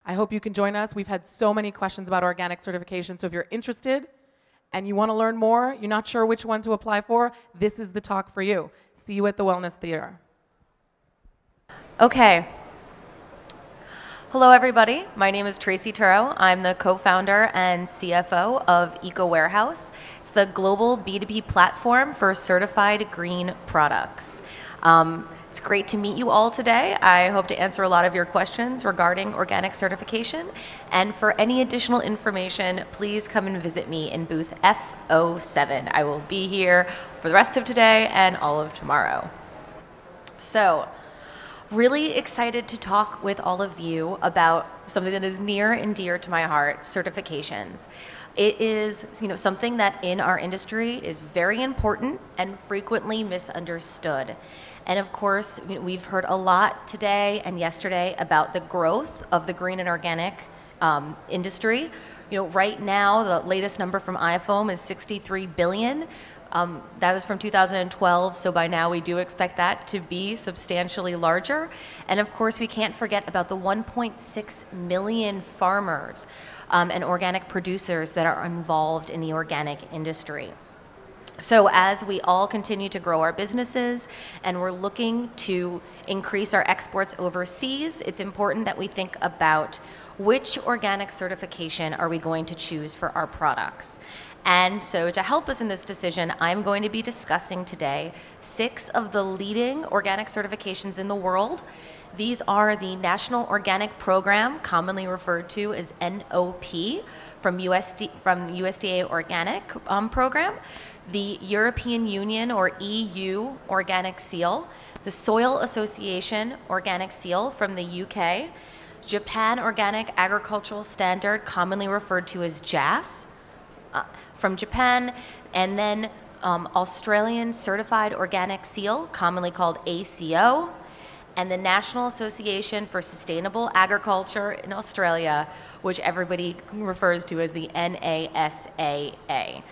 I hope you can join us. We've had so many questions about organic certification, so if you're interested and you want to learn more, you're not sure which one to apply for, this is the talk for you. See you at the Wellness Theater. Okay. Hello, everybody. My name is Tracy Turrow. I'm the co-founder and CFO of Ekowarehouse. It's the global B2B platform for certified green products. It's great to meet you all today. I hope to answer a lot of your questions regarding organic certification. And for any additional information, please come and visit me in booth F07. I will be here for the rest of today and all of tomorrow. So, really excited to talk with all of you about something that is near and dear to my heart, certifications. It is, something that in our industry is very important and frequently misunderstood. And of course, we've heard a lot today and yesterday about the growth of the green and organic industry. Right now, the latest number from IFOAM is 63 billion. That was from 2012, so by now we do expect that to be substantially larger. And of course, we can't forget about the 1.6 million farmers and organic producers that are involved in the organic industry. So as we all continue to grow our businesses and we're looking to increase our exports overseas, it's important that we think about which organic certification are we going to choose for our products. And so to help us in this decision, I'm going to be discussing today 6 of the leading organic certifications in the world. These are the National Organic Program, commonly referred to as NOP, from USDA Organic program, the European Union or EU Organic Seal, the Soil Association Organic Seal from the UK, Japan Organic Agricultural Standard, commonly referred to as JAS, from Japan, and then Australian Certified Organic Seal, commonly called ACO, and the National Association for Sustainable Agriculture in Australia, which everybody refers to as the NASAA.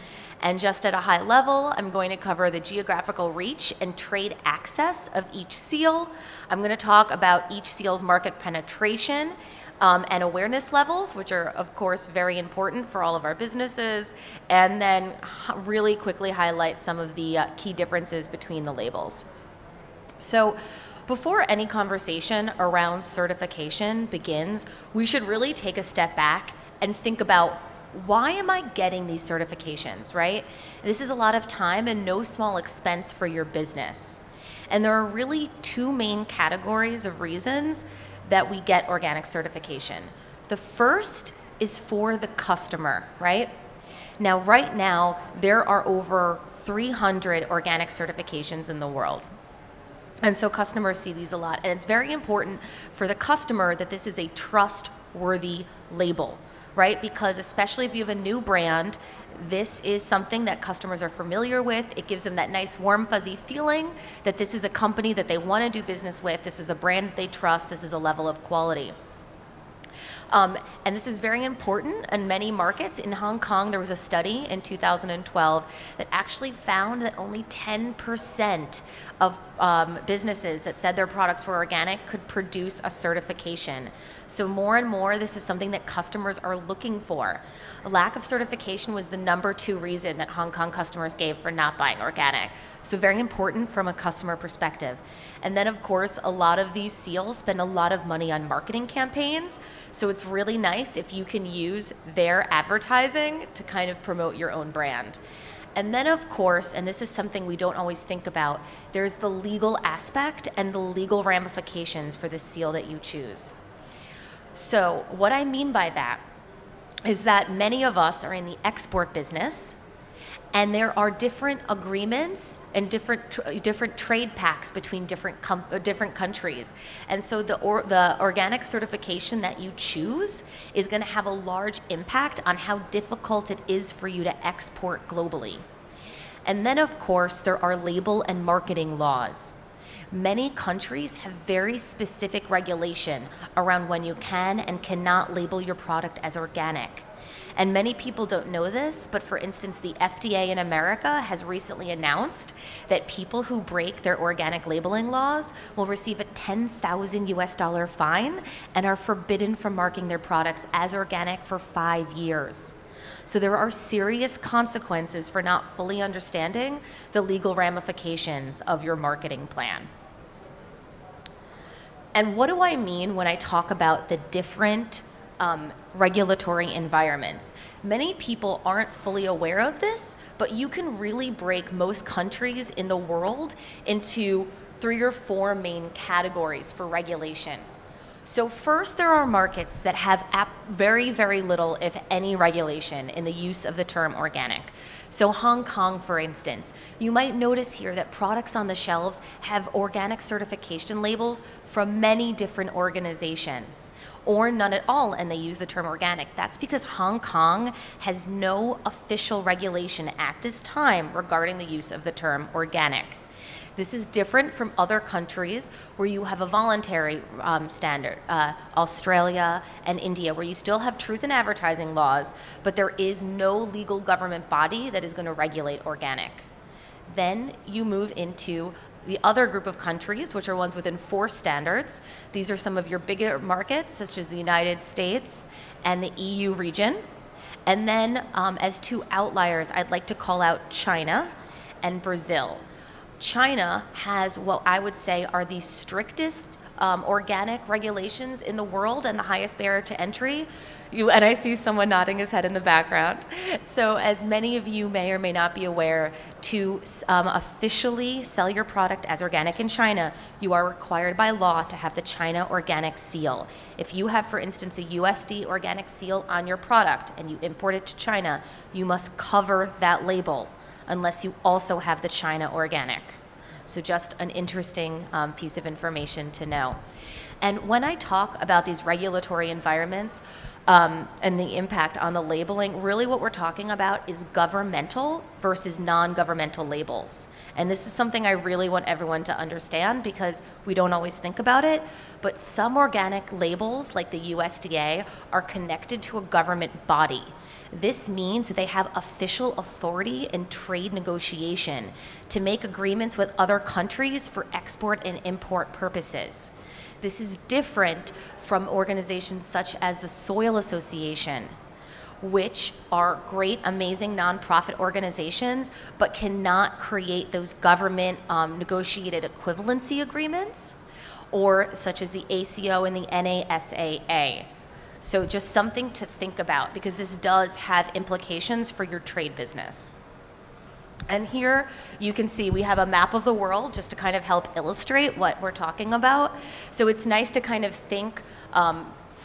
And just at a high level, I'm going to cover the geographical reach and trade access of each seal. I'm going to talk about each seal's market penetration and awareness levels, which are, of course, very important for all of our businesses, and then really quickly highlight some of the key differences between the labels. So, before any conversation around certification begins, we should really take a step back and think about, why am I getting these certifications, right? This is a lot of time and no small expense for your business. And there are really 2 main categories of reasons that we get organic certification. The first is for the customer, right? Now, right now, there are over 300 organic certifications in the world. And so customers see these a lot. And it's very important for the customer that this is a trustworthy label, right? Because especially if you have a new brand, this is something that customers are familiar with. It gives them that nice warm fuzzy feeling that this is a company that they want to do business with. This is a brand that they trust. This is a level of quality. And this is very important in many markets. In Hong Kong, there was a study in 2012 that actually found that only 10% of businesses that said their products were organic could produce a certification. So more and more, this is something that customers are looking for. A lack of certification was the #2 reason that Hong Kong customers gave for not buying organic. So very important from a customer perspective. And then, of course, a lot of these seals spend a lot of money on marketing campaigns. So it's really nice if you can use their advertising to kind of promote your own brand. And then, of course, and this is something we don't always think about, there's the legal aspect and the legal ramifications for the seal that you choose. So what I mean by that is that many of us are in the export business, and there are different agreements and different trade pacts between different countries. And so the organic certification that you choose is going to have a large impact on how difficult it is for you to export globally. And then, of course, there are label and marketing laws. Many countries have very specific regulation around when you can and cannot label your product as organic. And many people don't know this, but for instance, the FDA in America has recently announced that people who break their organic labeling laws will receive a $10,000 US fine and are forbidden from marking their products as organic for 5 years. So there are serious consequences for not fully understanding the legal ramifications of your marketing plan. And what do I mean when I talk about the different regulatory environments? Many people aren't fully aware of this, but you can really break most countries in the world into 3 or 4 main categories for regulation. So first, there are markets that have very, very little, if any, regulation in the use of the term organic. So Hong Kong, for instance, you might notice here that products on the shelves have organic certification labels from many different organizations, or none at all, and they use the term organic. That's because Hong Kong has no official regulation at this time regarding the use of the term organic. This is different from other countries where you have a voluntary standard, Australia and India, where you still have truth in advertising laws, but there is no legal government body that is going to regulate organic. Then you move into the other group of countries, which are ones with enforced standards. These are some of your bigger markets, such as the United States and the EU region. And then as 2 outliers, I'd like to call out China and Brazil. China has what I would say are the strictest organic regulations in the world and the highest barrier to entry. And I see someone nodding his head in the background. So as many of you may or may not be aware, to officially sell your product as organic in China, you are required by law to have the China Organic seal. If you have, for instance, a USDA Organic seal on your product and you import it to China, you must cover that label unless you also have the China Organic. So just an interesting piece of information to know. And when I talk about these regulatory environments and the impact on the labeling, really what we're talking about is governmental versus non-governmental labels. And this is something I really want everyone to understand because we don't always think about it, but some organic labels like the USDA are connected to a government body. This means that they have official authority in trade negotiation to make agreements with other countries for export and import purposes. This is different from organizations such as the Soil Association, which are great, amazing nonprofit organizations, but cannot create those government negotiated equivalency agreements, or such as the ACO and the NASAA. So just something to think about because this does have implications for your trade business. And here you can see we have a map of the world just to kind of help illustrate what we're talking about. So it's nice to kind of think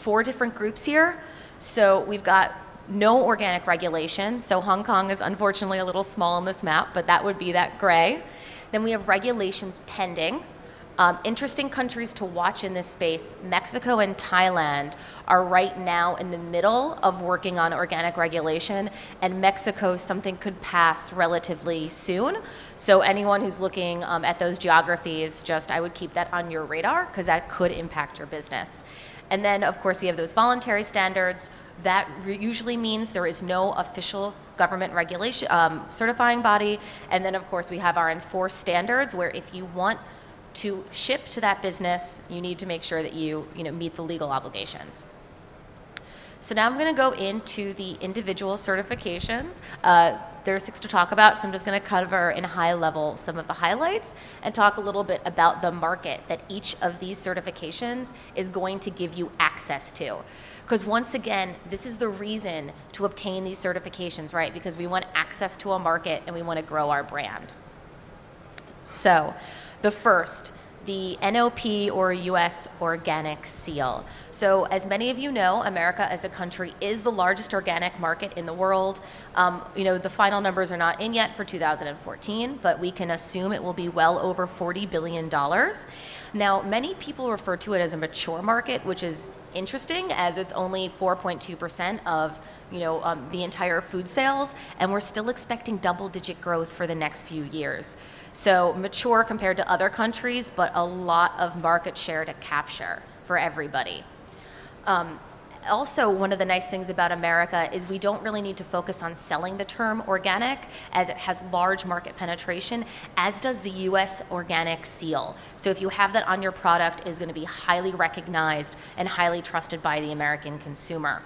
4 different groups here. So we've got no organic regulation. So Hong Kong is unfortunately a little small on this map, but that would be that gray. Then we have regulations pending. Interesting countries to watch in this space, Mexico and Thailand are right now in the middle of working on organic regulation, and Mexico, something could pass relatively soon. So anyone who's looking at those geographies, I would keep that on your radar because that could impact your business. And then, of course, we have those voluntary standards. That usually means there is no official government regulation certifying body. And then, of course, we have our enforced standards where if you want to ship to that business, you need to make sure that you meet the legal obligations. So now I'm going to go into the individual certifications. There are 6 to talk about, so I'm just going to cover in high level some of the highlights and talk a little bit about the market that each of these certifications is going to give you access to. Because once again, this is the reason to obtain these certifications, right? Because we want access to a market and we want to grow our brand. So the first, the NOP or US Organic seal. So as many of you know, America as a country is the largest organic market in the world. The final numbers are not in yet for 2014, but we can assume it will be well over $40 billion. Now, many people refer to it as a mature market, which is interesting as it's only 4.2% of the entire food sales, and we're still expecting double-digit growth for the next few years. So mature compared to other countries, but a lot of market share to capture for everybody. Also, one of the nice things about America is we don't really need to focus on selling the term organic, as it has large market penetration, as does the US Organic seal. So if you have that on your product, it is going to be highly recognized and highly trusted by the American consumer.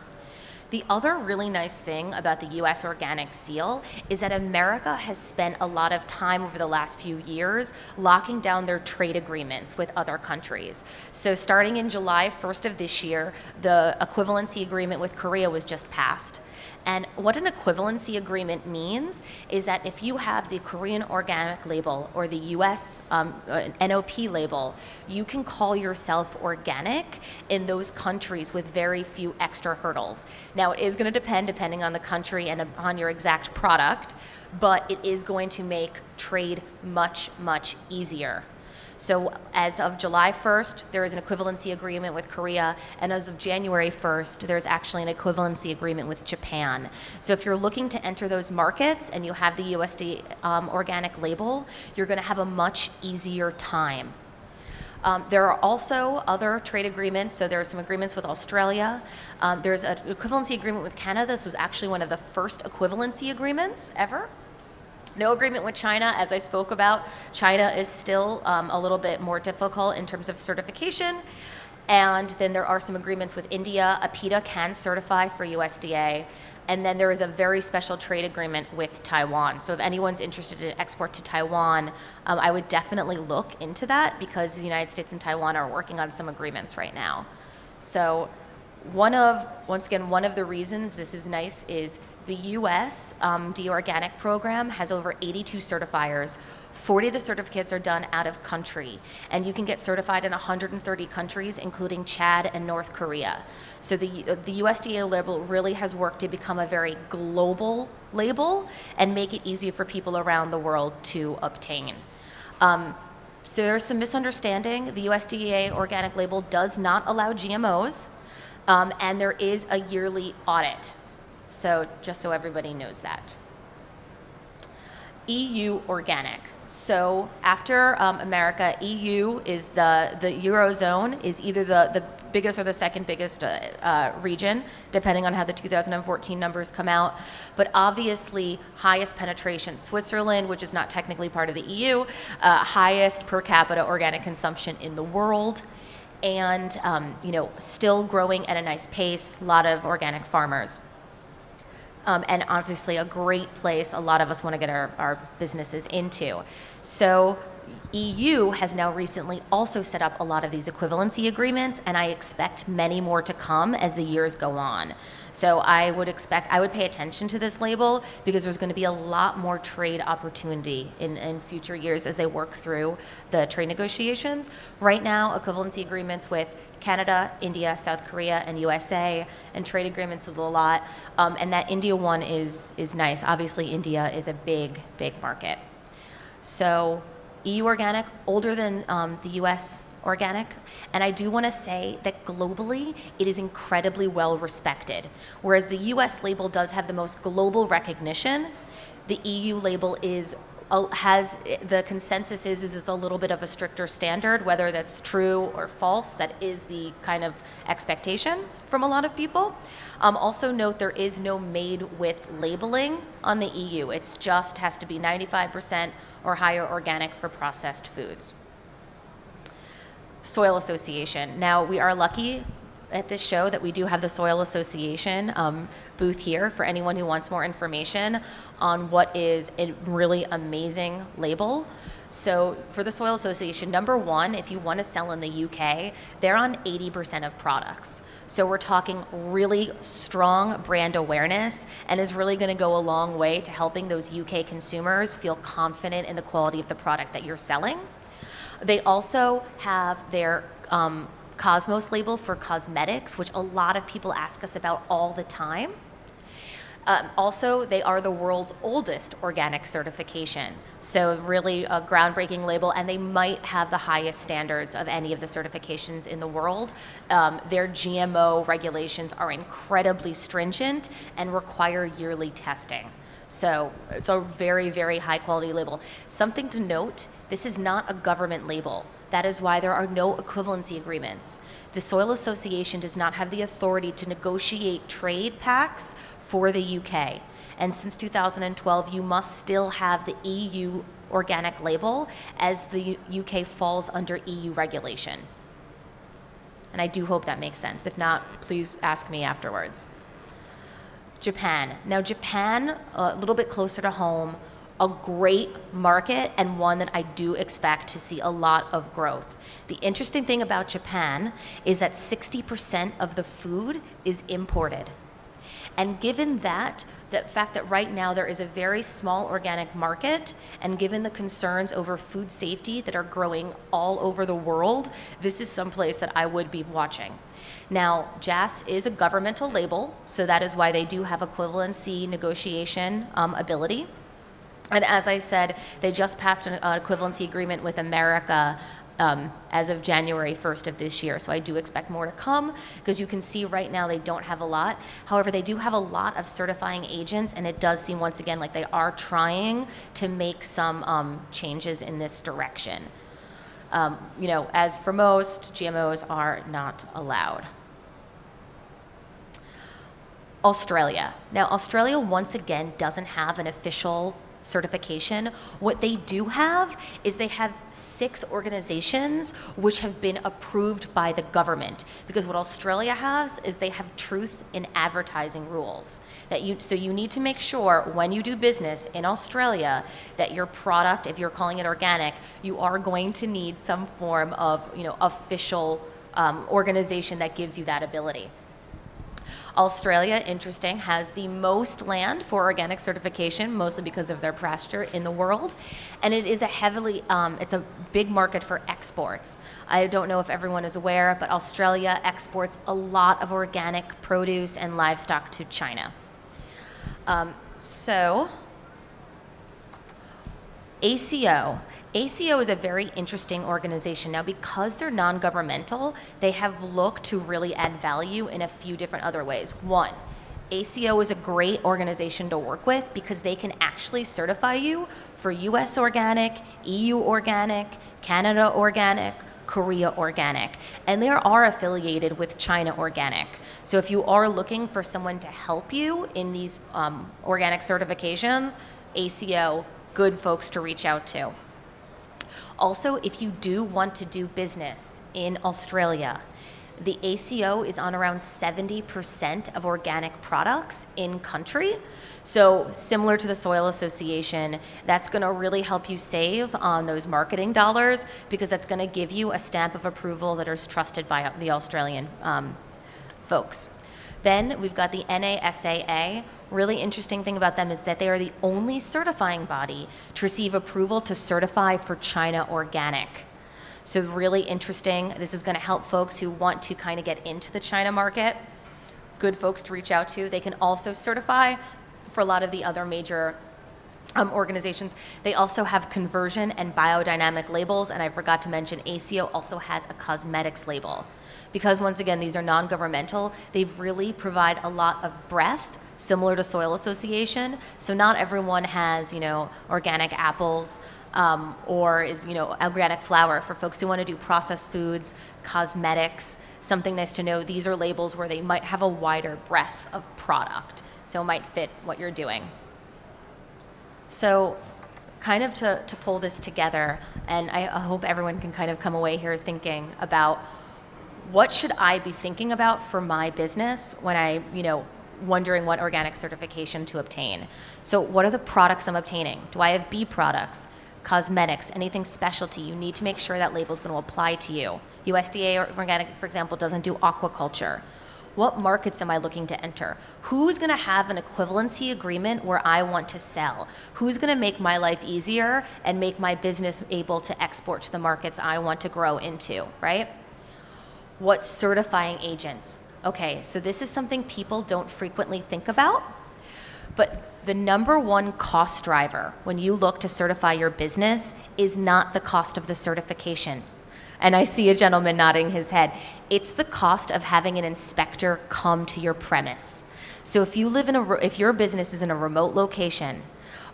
The other really nice thing about the US Organic seal is that America has spent a lot of time over the last few years locking down their trade agreements with other countries. So starting in July 1st of this year, the equivalency agreement with Korea was just passed. And what an equivalency agreement means is that if you have the Korean organic label or the US NOP label, you can call yourself organic in those countries with very few extra hurdles. Now, it is going to depending on the country and on your exact product, but it is going to make trade much, much easier. So as of July 1st, there is an equivalency agreement with Korea, and as of January 1st, there's actually an equivalency agreement with Japan. So if you're looking to enter those markets and you have the USDA Organic label, you're going to have a much easier time. There are also other trade agreements. So there are some agreements with Australia. There's an equivalency agreement with Canada. This was actually one of the first equivalency agreements ever. No agreement with China, as I spoke about. China is still a little bit more difficult in terms of certification. And then there are some agreements with India. APITA can certify for USDA. And then there is a very special trade agreement with Taiwan. So if anyone's interested in export to Taiwan, I would definitely look into that, because the United States and Taiwan are working on some agreements right now. So once again, one of the reasons this is nice is the USDA Organic program has over 82 certifiers. 40 of the certificates are done out of country, and you can get certified in 130 countries, including Chad and North Korea. So the USDA label really has worked to become a very global label and make it easier for people around the world to obtain. So there's some misunderstanding. The USDA Organic label does not allow GMOs, and there is a yearly audit. So just so everybody knows that. EU Organic. So after America, EU is the Eurozone is either the biggest or the second biggest region, depending on how the 2014 numbers come out. But obviously, highest penetration. Switzerland, which is not technically part of the EU, highest per capita organic consumption in the world. And still growing at a nice pace, a lot of organic farmers. And obviously a great place a lot of us want to get our businesses into. So EU has now recently also set up a lot of these equivalency agreements, and I expect many more to come as the years go on. So I would pay attention to this label, because there's going to be a lot more trade opportunity in future years as they work through the trade negotiations. Right now, equivalency agreements with Canada, India, South Korea, and USA, and trade agreements with a lot. And that India one is nice. Obviously, India is a big, big market. So EU Organic, older than the US Organic, and I do want to say that globally it is incredibly well respected. Whereas the US label does have the most global recognition, the EU label has the consensus is it's a little bit of a stricter standard. Whether that's true or false, that is the kind of expectation from a lot of people. Also note there is no made with labeling on the EU. It's just has to be 95% or higher organic for processed foods. Soil Association. Now, we are lucky at this show that we do have the Soil Association booth here for anyone who wants more information on what is a really amazing label. So for the Soil Association, number one, if you want to sell in the UK, they're on 80% of products. So we're talking really strong brand awareness, and is really going to go a long way to helping those UK consumers feel confident in the quality of the product that you're selling. They also have their Cosmos label for cosmetics, which a lot of people ask us about all the time. Also, they are the world's oldest organic certification. So really a groundbreaking label, and they might have the highest standards of any of the certifications in the world. Their GMO regulations are incredibly stringent and require yearly testing. So it's a very, very high quality label. Something to note, this is not a government label. That is why there are no equivalency agreements. The Soil Association does not have the authority to negotiate trade pacts for the UK. And since 2012, you must still have the EU organic label as the UK falls under EU regulation. And I do hope that makes sense. If not, please ask me afterwards. Japan. Now Japan, a little bit closer to home, a great market and one that I do expect to see a lot of growth. The interesting thing about Japan is that 60% of the food is imported. And given that, the fact that right now there is a very small organic market, and given the concerns over food safety that are growing all over the world, this is someplace that I would be watching. Now, JAS is a governmental label, so that is why they do have equivalency negotiation ability. And as I said, they just passed an equivalency agreement with America as of January 1st of this year. So I do expect more to come, because you can see right now they don't have a lot. However, they do have a lot of certifying agents, and it does seem once again like they are trying to make some changes in this direction. You know, as for most, GMOs are not allowed. Australia. Now, Australia once again doesn't have an official certification. What they do have is they have 6 organizations which have been approved by the government, because what Australia has is they have truth in advertising rules. So you need to make sure when you do business in Australia that your product, if you're calling it organic, you are going to need some form of, you know, official organization that gives you that ability. Australia, interesting, has the most land for organic certification, mostly because of their pasture in the world. And it is a heavily, it's a big market for exports. I don't know if everyone is aware, but Australia exports a lot of organic produce and livestock to China. ACO is a very interesting organization. Now, because they're non-governmental, they have looked to really add value in a few different other ways. One, ACO is a great organization to work with because they can actually certify you for US Organic, EU Organic, Canada Organic, Korea Organic, and they are affiliated with China Organic. So if you are looking for someone to help you in these organic certifications, ACO, good folks to reach out to. Also, if you do want to do business in Australia, the ACO is on around 70% of organic products in country. So similar to the Soil Association, that's going to really help you save on those marketing dollars, because that's going to give you a stamp of approval that is trusted by the Australian folks. Then we've got the NASAA. Really interesting thing about them is that they are the only certifying body to receive approval to certify for China Organic. So really interesting. This is going to help folks who want to kind of get into the China market. Good folks to reach out to. They can also certify for a lot of the other major organizations. They also have conversion and biodynamic labels, and I forgot to mention ACO also has a cosmetics label. Because once again, these are non-governmental, they really provide a lot of breadth, similar to Soil Association. So not everyone has, you know, organic apples or is, you know, organic flour. For folks who want to do processed foods, cosmetics, something nice to know, these are labels where they might have a wider breadth of product, so it might fit what you're doing. So kind of to pull this together, and I hope everyone can kind of come away here thinking about what should I be thinking about for my business when I, you know, wondering what organic certification to obtain. So what are the products I'm obtaining? Do I have bee products, cosmetics, anything specialty? You need to make sure that label is going to apply to you. USDA Organic, for example, doesn't do aquaculture. What markets am I looking to enter? Who's going to have an equivalency agreement where I want to sell? Who's going to make my life easier and make my business able to export to the markets I want to grow into, right? What certifying agents? Okay, so this is something people don't frequently think about, but the #1 cost driver when you look to certify your business is not the cost of the certification. And I see a gentleman nodding his head. It's the cost of having an inspector come to your premise. So if you live if your business is in a remote location,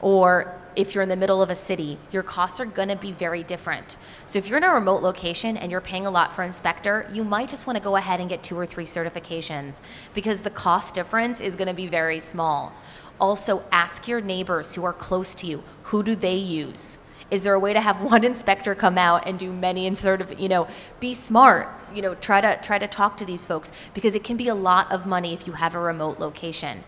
or if you're in the middle of a city, your costs are going to be very different. So if you're in a remote location and you're paying a lot for inspector, you might just want to go ahead and get 2 or 3 certifications because the cost difference is going to be very small. Also, ask your neighbors who are close to you, who do they use? Is there a way to have one inspector come out and do many and be smart, try to talk to these folks because it can be a lot of money if you have a remote location.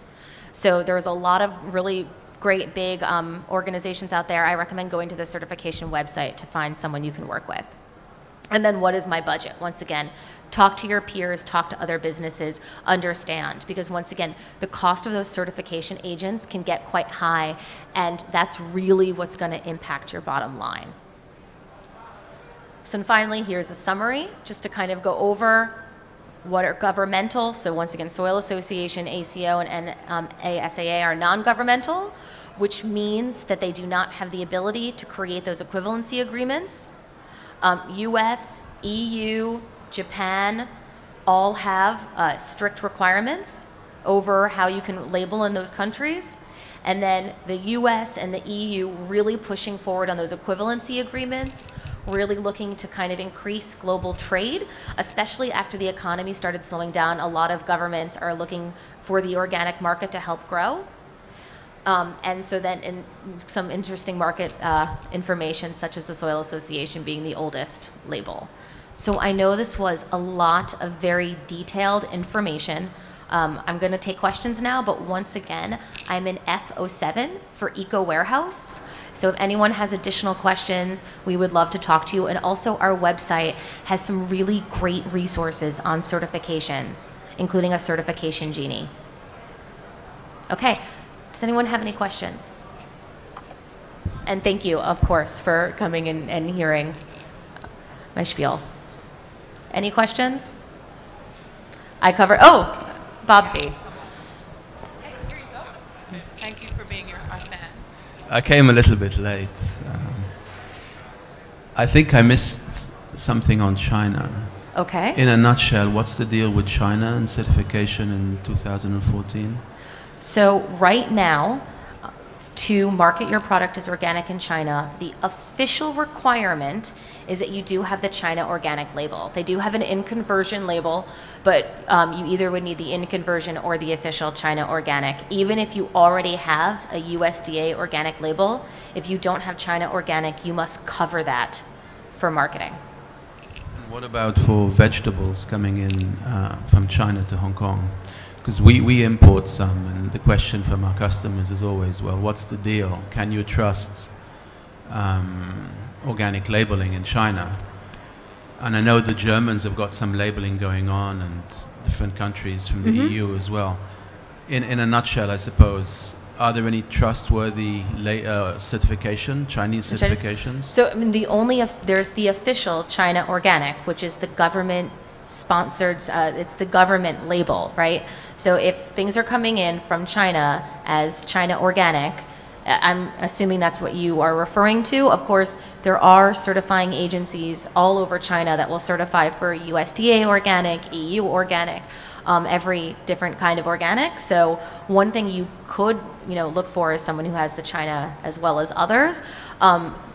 So there's a lot of really great big organizations out there. I recommend going to the certification website to find someone you can work with. And then what is my budget? Once again, talk to your peers, talk to other businesses, understand, because once again, the cost of those certification agents can get quite high, and that's really what's going to impact your bottom line. So and finally, here's a summary, just to kind of go over what are governmental. So once again, Soil Association, ACO, and NASAA are non-governmental, which means that they do not have the ability to create those equivalency agreements. US, EU, Japan all have strict requirements over how you can label in those countries. And then the US and the EU really pushing forward on those equivalency agreements, really looking to kind of increase global trade, especially after the economy started slowing down. A lot of governments are looking for the organic market to help grow. And so then in some interesting market information, such as the Soil Association being the oldest label. So I know this was a lot of very detailed information. I'm going to take questions now, but once again, I'm in F07 for Ekowarehouse. So if anyone has additional questions, we would love to talk to you. And also our website has some really great resources on certifications, including a certification genie. Okay. Does anyone have any questions? And thank you, of course, for coming and hearing my spiel. Any questions? I cover, oh, Bobsy. Hey, here you go. Thank you for being our fan. I came a little bit late. I think I missed something on China. Okay. In a nutshell, what's the deal with China and certification in 2014? So right now, to market your product as organic in China, the official requirement is that you do have the China Organic label. They do have an in-conversion label, but you either would need the in-conversion or the official China Organic. Even if you already have a USDA Organic label, if you don't have China Organic, you must cover that for marketing. And what about for vegetables coming in from China to Hong Kong? Because we import some, and the question from our customers is always, well, what's the deal? Can you trust organic labeling in China? And I know the Germans have got some labeling going on, and different countries from the EU as well. In a nutshell, I suppose, are there any trustworthy certification, Chinese certifications? So I mean, there's the official China Organic, which is the government sponsored, it's the government label, right? So if things are coming in from China as China Organic, I'm assuming that's what you are referring to. Of course, there are certifying agencies all over China that will certify for USDA Organic, EU Organic, every different kind of organic. So one thing you could, look for is someone who has the China as well as others.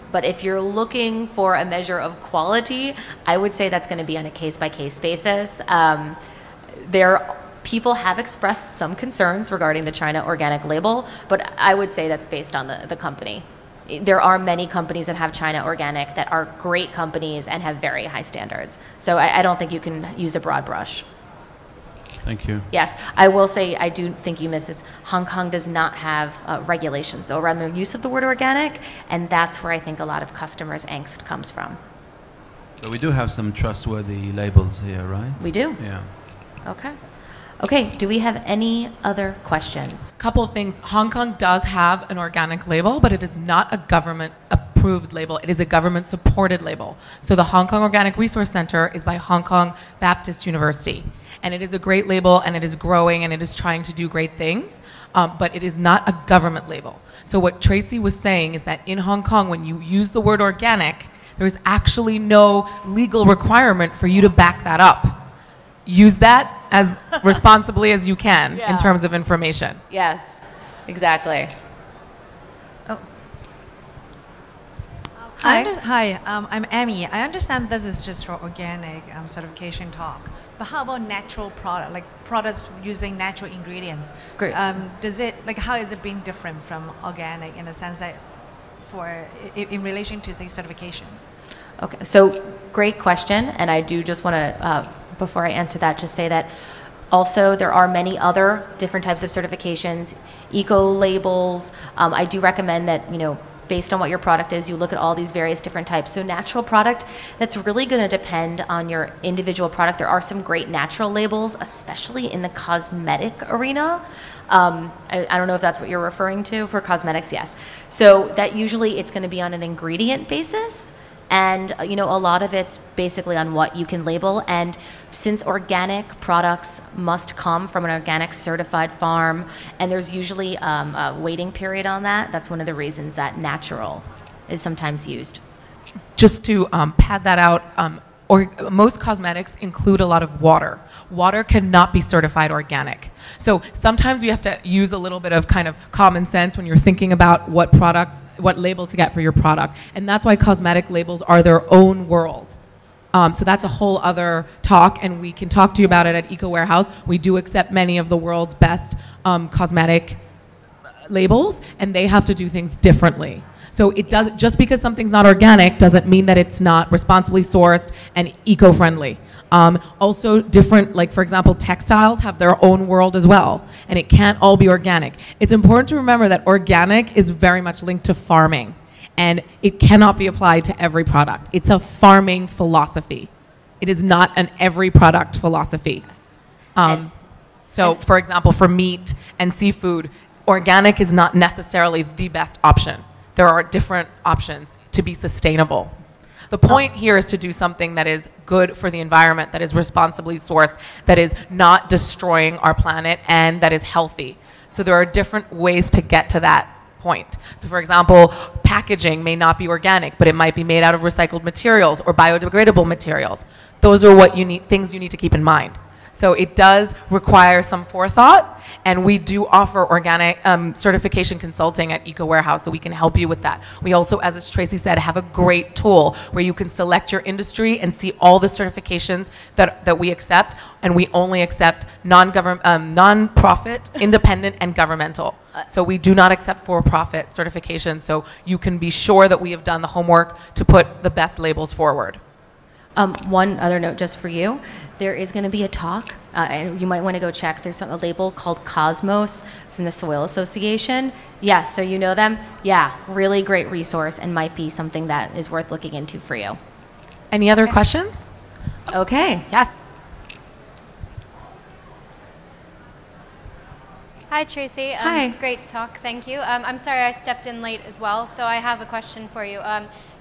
But if you're looking for a measure of quality, I would say that's going to be on a case-by-case basis. People have expressed some concerns regarding the China Organic label, but I would say that's based on the company. There are many companies that have China Organic that are great companies and have very high standards. So I don't think you can use a broad brush. Thank you. Yes, I will say, I do think you missed this. Hong Kong does not have regulations, though, around the use of the word organic, and that's where I think a lot of customers' angst comes from. But we do have some trustworthy labels here, right? We do? Yeah. Okay. Okay, do we have any other questions? Couple of things. Hong Kong does have an organic label, but it is not a government-approved label. It is a government-supported label. So the Hong Kong Organic Resource Center is by Hong Kong Baptist University. And it is a great label, and it is growing, and it is trying to do great things, but it is not a government label. So what Tracy was saying is that in Hong Kong, when you use the word organic, There's actually no legal requirement for you to back that up. Use that as responsibly as you can in terms of information. Yes, exactly. Oh. Hi, I'm Amy. I understand this is just for organic certification talk, but how about natural product, like products using natural ingredients? Great. Does it, like, how is it being different from organic in the sense that in relation to, say, certifications? Okay, so great question, and I do just want to, before I answer that, just say that also there are many other different types of certifications, eco-labels. I do recommend that, based on what your product is, you look at all these various different types. So natural product, that's really going to depend on your individual product. There are some great natural labels, especially in the cosmetic arena. I don't know if that's what you're referring to for cosmetics, yes. So that usually it's going to be on an ingredient basis. And a lot of it's basically on what you can label. And since organic products must come from an organic certified farm, and there's usually a waiting period on that, that's one of the reasons that natural is sometimes used. Just to pad that out, most cosmetics include a lot of water. Water cannot be certified organic. So sometimes you have to use a little bit of kind of common sense when you're thinking about what label to get for your product. And that's why cosmetic labels are their own world. So that's a whole other talk, and we can talk to you about it at Ekowarehouse. We do accept many of the world's best cosmetic labels, and they have to do things differently. So it doesn't, just because something's not organic doesn't mean that it's not responsibly sourced and eco-friendly. Also different, like for example, textiles have their own world as well, and it can't all be organic. It's important to remember that organic is very much linked to farming, and it cannot be applied to every product. It's a farming philosophy. It is not an every product philosophy. So for example, for meat and seafood, organic is not necessarily the best option. There are different options to be sustainable. The point here is to do something that is good for the environment, that is responsibly sourced, that is not destroying our planet, and that is healthy. So there are different ways to get to that point. So for example, packaging may not be organic, but it might be made out of recycled materials or biodegradable materials. Those are things you need to keep in mind. So it does require some forethought, and we do offer organic certification consulting at Ekowarehouse, so we can help you with that. We also, as Tracy said, have a great tool where you can select your industry and see all the certifications that we accept, and we only accept non-profit, independent, and governmental. So we do not accept for-profit certification, so you can be sure that we have done the homework to put the best labels forward. One other note just for you. There is going to be a talk, and you might want to go check. There's a label called Cosmos from the Soil Association. Yeah, so you know them? Yeah, really great resource, and might be something that is worth looking into for you. Any other questions? Okay. Yes. Hi, Tracy. Hi. Great talk, thank you. I'm sorry I stepped in late as well, so I have a question for you.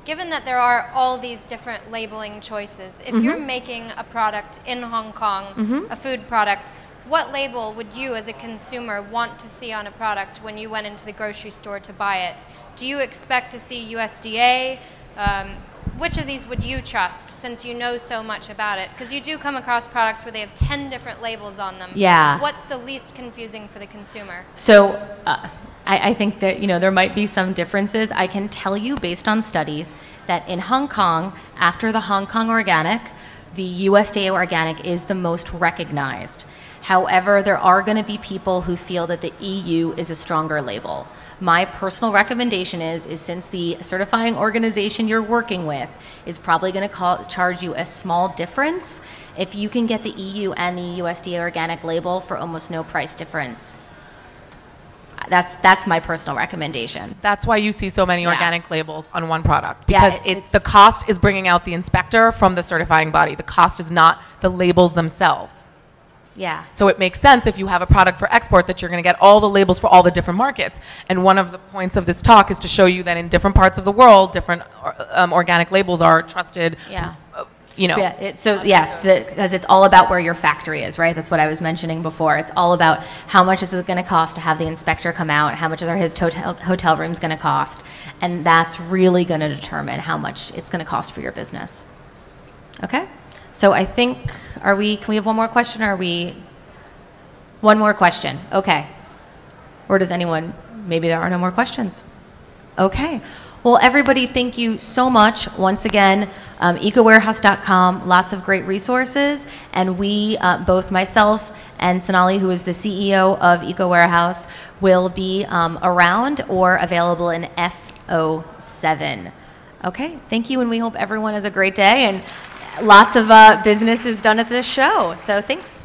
Given that there are all these different labeling choices, if you're making a product in Hong Kong, a food product, what label would you as a consumer want to see on a product when you went into the grocery store to buy it? Do you expect to see USDA? Which of these would you trust, since you know so much about it? Because you do come across products where they have 10 different labels on them. Yeah. What's the least confusing for the consumer? So I think that there might be some differences. I can tell you based on studies that in Hong Kong, after the Hong Kong Organic, the USDA Organic is the most recognized. However, there are going to be people who feel that the EU is a stronger label. My personal recommendation is since the certifying organization you're working with is probably going to charge you a small difference, if you can get the EU and the USDA Organic label for almost no price difference. That's my personal recommendation. That's why you see so many organic labels on one product, because it's the cost is bringing out the inspector from the certifying body. The cost is not the labels themselves. Yeah. So it makes sense if you have a product for export that you're going to get all the labels for all the different markets. And one of the points of this talk is to show you that in different parts of the world, different organic labels are trusted you know. Yeah, because it's all about where your factory is, right? That's what I was mentioning before. It's all about how much is it going to cost to have the inspector come out, how much are his hotel rooms going to cost, and that's really going to determine how much it's going to cost for your business. Okay? So I think, can we have one more question, or one more question? Okay. Or does anyone, maybe there are no more questions. Okay. Well, everybody, thank you so much. Once again, Ekowarehouse.com, lots of great resources. And we, both myself and Sonali, who is the CEO of Ekowarehouse, will be around or available in FO7. Okay, thank you, and we hope everyone has a great day and lots of business is done at this show. So thanks.